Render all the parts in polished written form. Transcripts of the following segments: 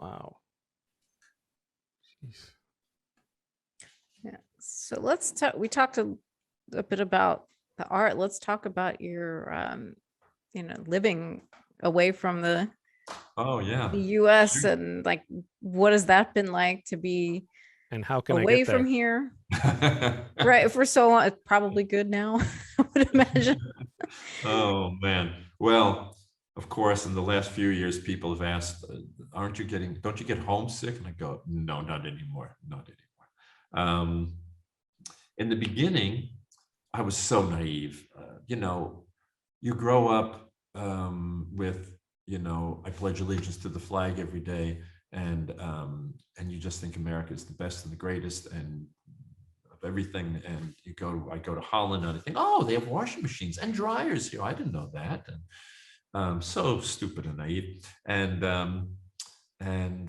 Wow. Jeez. Yeah. So let's talk. We talked a bit about the art. Let's talk about your, living away from the Oh yeah. U.S. Sure. and like, what has that been like to be And how can I away get there? from here? Right, for so long. It's probably good now, I would imagine. Oh man. Well, of course, in the last few years, people have asked, don't you get homesick? And I go, no, not anymore. Not anymore. In the beginning, I was so naive. You grow up with, I pledge allegiance to the flag every day, and you just think America is the best and the greatest and of everything. And I go to Holland, and I think, oh, they have washing machines and dryers here. I didn't know that. And so stupid and naive. And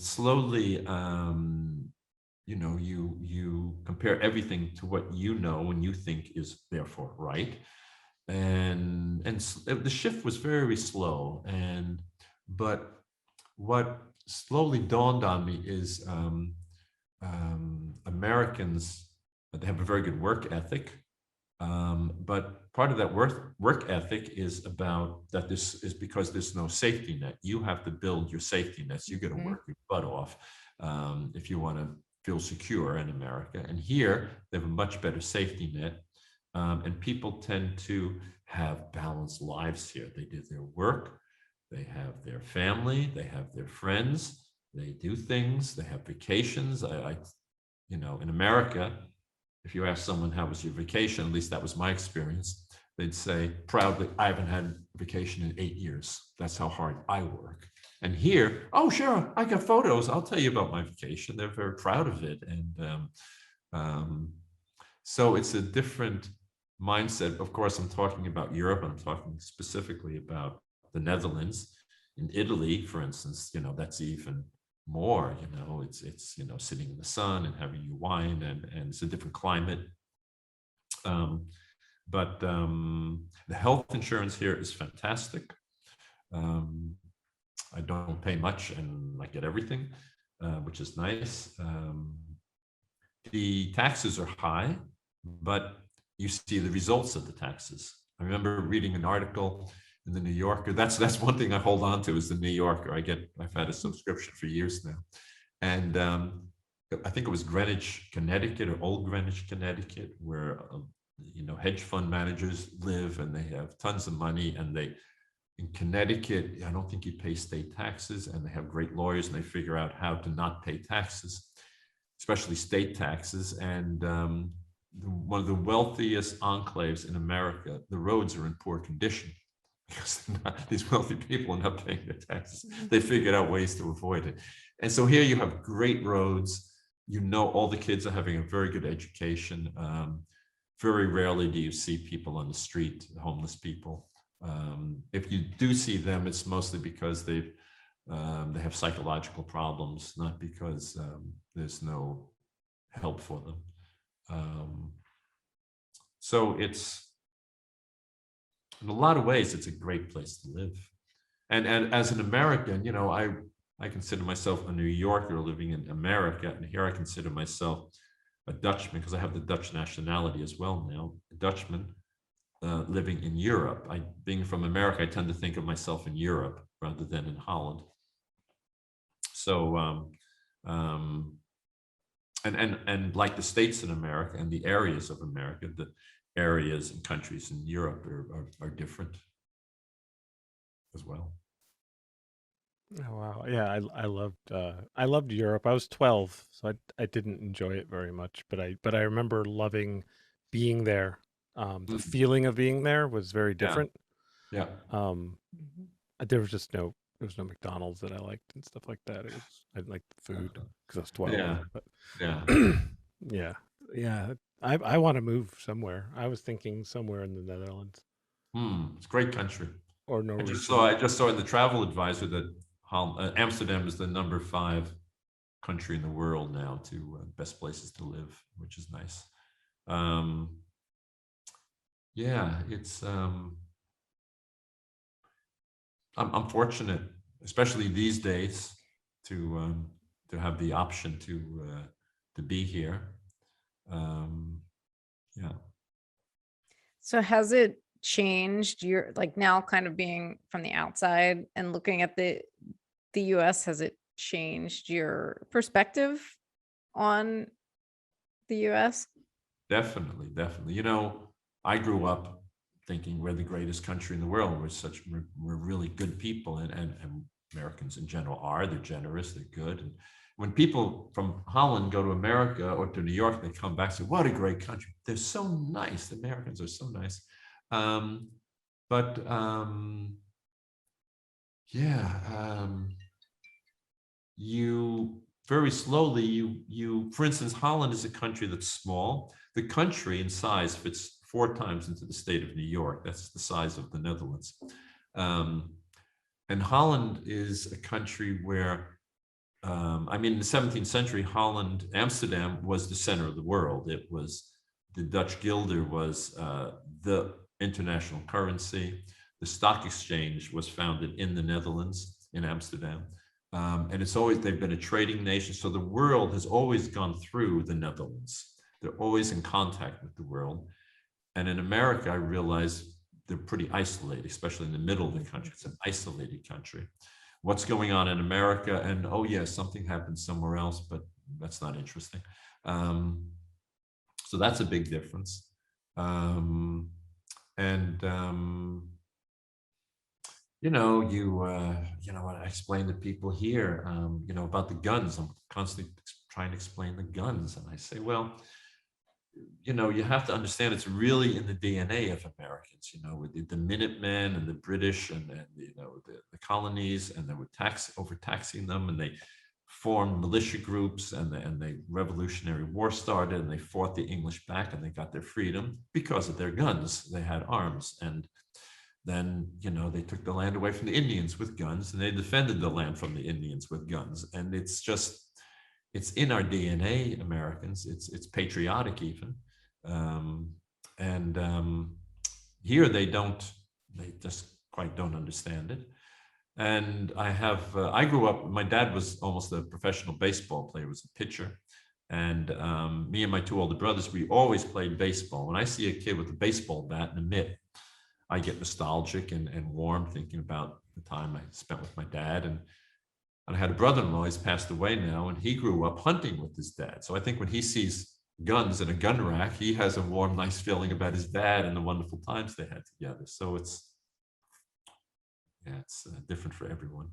slowly, you compare everything to what you know and you think is therefore right. The shift was very slow. But what slowly dawned on me is Americans, they have a very good work ethic. But part of that work ethic is about that this is because there's no safety net. You have to build your safety nets. You got to work your butt off if you want to feel secure in America. And here they have a much better safety net. And people tend to have balanced lives here. They do their work, they have their family, they have their friends, they do things, they have vacations. In America, if you ask someone, how was your vacation? At least that was my experience. They'd say proudly, I haven't had vacation in 8 years. That's how hard I work. And here, oh, sure, I got photos. I'll tell you about my vacation. They're very proud of it. And so it's a different mindset. Of course, I'm talking about Europe. I'm talking specifically about the Netherlands. In Italy, for instance, that's even more. It's sitting in the sun and having your wine, and it's a different climate. But the health insurance here is fantastic. I don't pay much and I get everything, which is nice. The taxes are high, but you see the results of the taxes. I remember reading an article in the New Yorker. That's one thing I hold on to, is the New Yorker. I've had a subscription for years now. And I think it was Greenwich, Connecticut, or Old Greenwich, Connecticut, where hedge fund managers live, and they have tons of money. And in Connecticut, I don't think you pay state taxes, and they have great lawyers, and they figure out how to not pay taxes, especially state taxes. And one of the wealthiest enclaves in America, the roads are in poor condition because these wealthy people are not paying their taxes. They figured out ways to avoid it. And so here you have great roads. All the kids are having a very good education. Very rarely do you see people on the street, homeless people. If you do see them, it's mostly because they have psychological problems, not because there's no help for them. So it's, in a lot of ways, it's a great place to live. And as an American, I consider myself a New Yorker living in America, and here I consider myself a Dutchman because I have the Dutch nationality as well now, a Dutchman living in Europe. Being from America, I tend to think of myself in Europe rather than in Holland. So, and like the states in America and the areas of America, the areas and countries in Europe are different as well. Oh, wow. Yeah, I loved Europe. I was 12, so I didn't enjoy it very much, but I remember loving being there. The feeling of being there was very different. Yeah. There was no McDonald's that I liked and stuff like that. I liked the food because I was 12. Yeah. But Yeah. yeah. I want to move somewhere. I was thinking somewhere in the Netherlands It's a great country. or Norway. I just saw in the travel advisor that Amsterdam is the number 5 country in the world now to best places to live, which is nice. Yeah, it's I'm fortunate, especially these days. to have the option to be here. Yeah. So has it changed your, like, now kind of being from the outside and looking at the US, has it changed your perspective on the US? Definitely, definitely. You know, I grew up thinking we're the greatest country in the world. We're really good people, and Americans in general are. They're generous, they're good. And when people from Holland go to America or to New York, they come back and say, "What a great country! They're so nice. The Americans are so nice." Um, but yeah, you very slowly for instance, Holland is a country that's small. The country in size fits 4 times into the state of New York. That's the size of the Netherlands. And Holland is a country where I mean, in the 17th century, Holland, Amsterdam was the center of the world. It was the Dutch guilder was the international currency. The stock exchange was founded in the Netherlands, in Amsterdam. And they've been a trading nation. So the world has always gone through the Netherlands. They're always in contact with the world. And in America, I realized they're pretty isolated, especially in the middle of the country. It's an isolated country. What's going on in America? And oh yeah, something happened somewhere else, but that's not interesting. So that's a big difference. You know, what I explain to people here, about the guns. I'm constantly trying to explain the guns. And I say, well, you have to understand it's really in the DNA of Americans, with the Minutemen and the British and the colonies, and they were overtaxing them, and they formed militia groups, and the Revolutionary War started, and they fought the English back, and they got their freedom because of their guns. They had arms. And then, they took the land away from the Indians with guns, and they defended the land from the Indians with guns. And it's in our DNA, Americans. It's patriotic even. Here they just quite don't understand it. And I grew up, my dad was almost a professional baseball player, was a pitcher. And me and my 2 older brothers, we always played baseball. When I see a kid with a baseball bat and a mitt, I get nostalgic and warm thinking about the time I spent with my dad. And I had a brother-in-law, he's passed away now, and he grew up hunting with his dad. So I think when he sees guns in a gun rack, he has a warm, nice feeling about his dad and the wonderful times they had together. So it's different for everyone.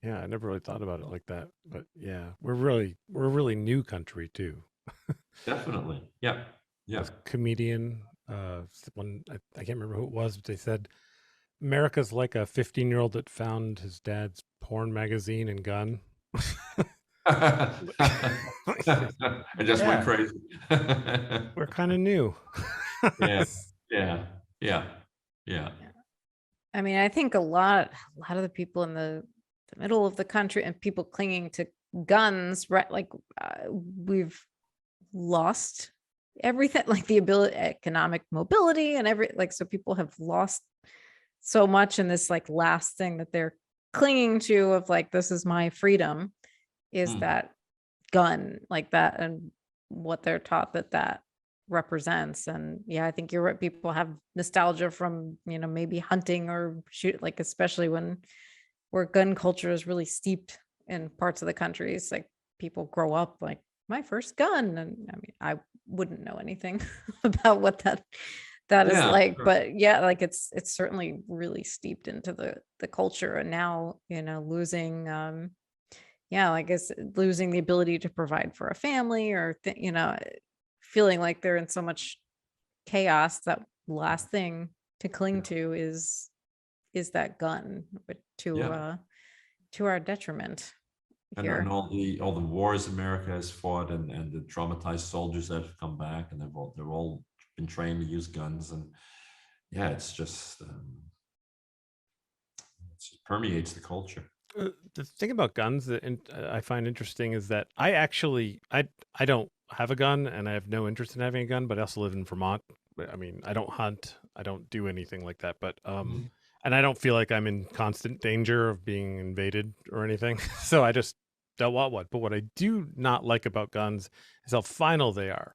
Yeah, I never really thought about it like that. But yeah, we're a really new country too. Definitely. Yeah. Yeah. This comedian, I can't remember who it was, but they said America's like a 15-year-old that found his dad's porn magazine and gun. And just went crazy. We're kind of new. Yeah. I mean, I think a lot of the people in the middle of the country and people clinging to guns, right? Like we've lost everything, like the ability, economic mobility, and so people have lost so much, and this like last thing that they're clinging to of like, this is my freedom, is that gun, like that, and what they're taught that represents. And yeah, I think you're right, people have nostalgia from maybe hunting or shoot, like especially where gun culture is really steeped in parts of the country. It's like people grow up like, my first gun, and I mean, I wouldn't know anything about what that is like, but yeah, like it's certainly really steeped into the culture. And now losing like it's losing the ability to provide for a family, or feeling like they're in so much chaos, that last thing to cling to is that gun, but to our detriment here. And all the wars America has fought, and the traumatized soldiers that have come back, and they've all been trained to use guns. And yeah, it's just it permeates the culture. The thing about guns that I find interesting is that I don't have a gun, and I have no interest in having a gun, but I also live in Vermont. I mean, I don't hunt, I don't do anything like that, but and I don't feel like I'm in constant danger of being invaded or anything. So I just don't want one. But what I do not like about guns is how final they are.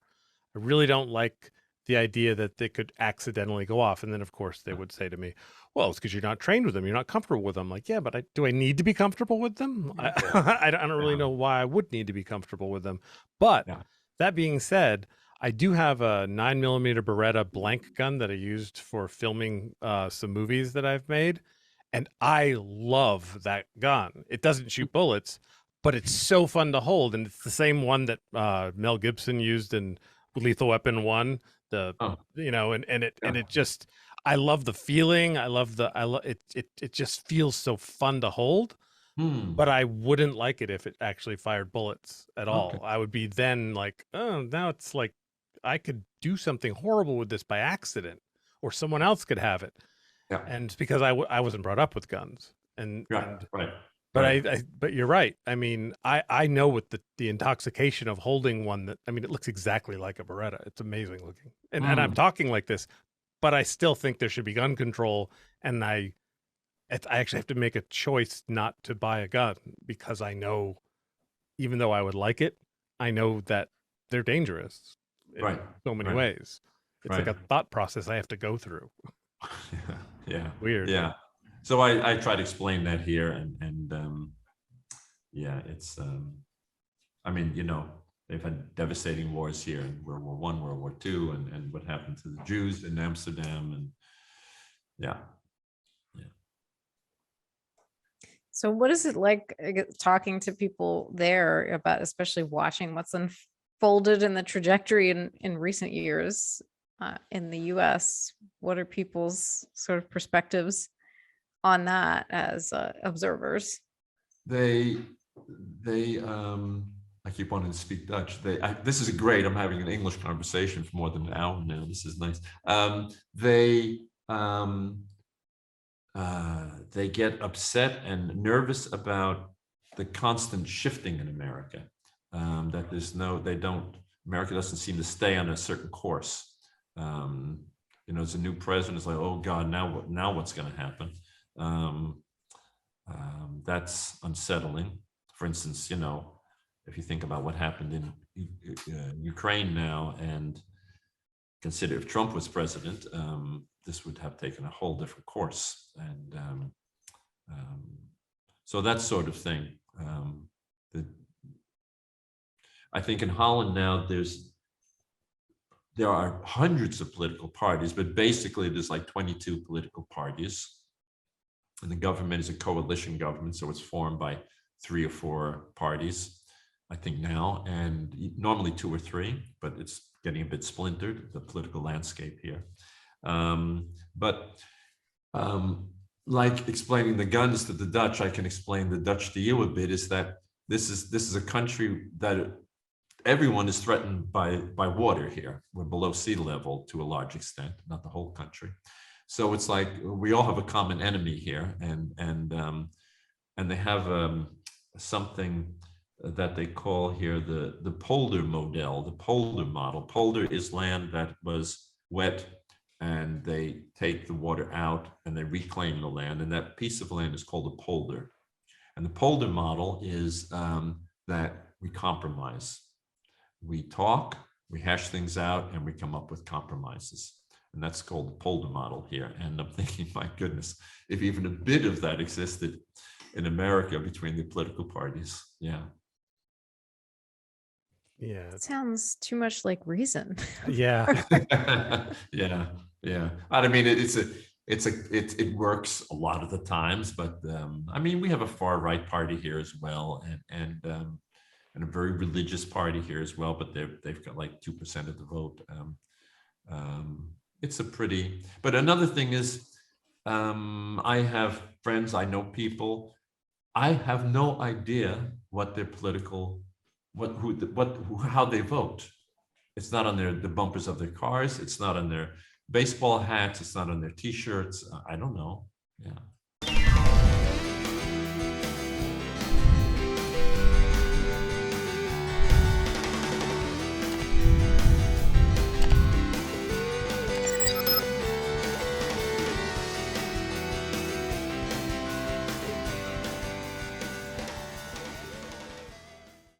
I really don't like the idea that they could accidentally go off. And then, of course, they would say to me, well, it's because you're not trained with them. You're not comfortable with them. Like, yeah, but do I need to be comfortable with them? Yeah. I don't really Yeah. know why I would need to be comfortable with them. But Yeah. that being said, I do have a 9mm Beretta blank gun that I used for filming some movies that I've made. And I love that gun. It doesn't shoot bullets, but it's so fun to hold. And it's the same one that Mel Gibson used in Lethal Weapon 1. Oh, And yeah. it just, I love the feeling. I love it just feels so fun to hold. Hmm. But I wouldn't like it if it actually fired bullets at Okay. all. I would be then like, oh, now it's like I could do something horrible with this by accident, or someone else could have it. Yeah. And it's because I wasn't brought up with guns, and Right. and Right. but Right. but you're right. I mean, I know with the intoxication of holding one that, I mean, it looks exactly like a Beretta. It's amazing looking, and I'm Mm. talking like this, but I still think there should be gun control, and I actually have to make a choice not to buy a gun because I know, even though I would like it, I know that they're dangerous in Right. so many Right. ways. It's like Right. a thought process I have to go through. Yeah. Weird. Yeah. So I try to explain that here, and yeah, it's I mean, they've had devastating wars here in World War I, World War II, and what happened to the Jews in Amsterdam, and yeah. So what is it like talking to people there about, especially watching what's unfolded in the trajectory in recent years in the US? What are people's sort of perspectives on that as observers? They I keep wanting to speak Dutch. This is great. I'm having an English conversation for more than an hour now. This is nice. They get upset and nervous about the constant shifting in America. That America doesn't seem to stay on a certain course. As a new president, it's like, oh God, now what's going to happen? That's unsettling. For instance, if you think about what happened in Ukraine now, and consider if Trump was president, this would have taken a whole different course. And so that sort of thing. I think in Holland now there are hundreds of political parties, but basically there's like 22 political parties. And the government is a coalition government, so it's formed by 3 or 4 parties, I think now, and normally 2 or 3, but it's getting a bit splintered, the political landscape here. Like explaining the guns to the Dutch, I can explain the Dutch to you a bit, is that this is a country that everyone is threatened by water here. We're below sea level to a large extent, not the whole country. So it's like we all have a common enemy here, and they have something that they call here the polder model, the polder model. Polder is land that was wet, and they take the water out and they reclaim the land, and that piece of land is called a polder. And the polder model is that we compromise, we talk, we hash things out, and we come up with compromises. And that's called the polder model here. And I'm thinking, my goodness, if even a bit of that existed in America between the political parties. Yeah. Yeah. Sounds too much like reason. Yeah. Yeah. Yeah. I mean, it works a lot of the times, but I mean, we have a far right party here as well, and a very religious party here as well, but they've got like 2% of the vote. It's a pretty, but another thing is, I have friends, I know people, I have no idea what their political, how they vote. It's not on the bumpers of their cars. It's not on their baseball hats. It's not on their t-shirts. I don't know. Yeah.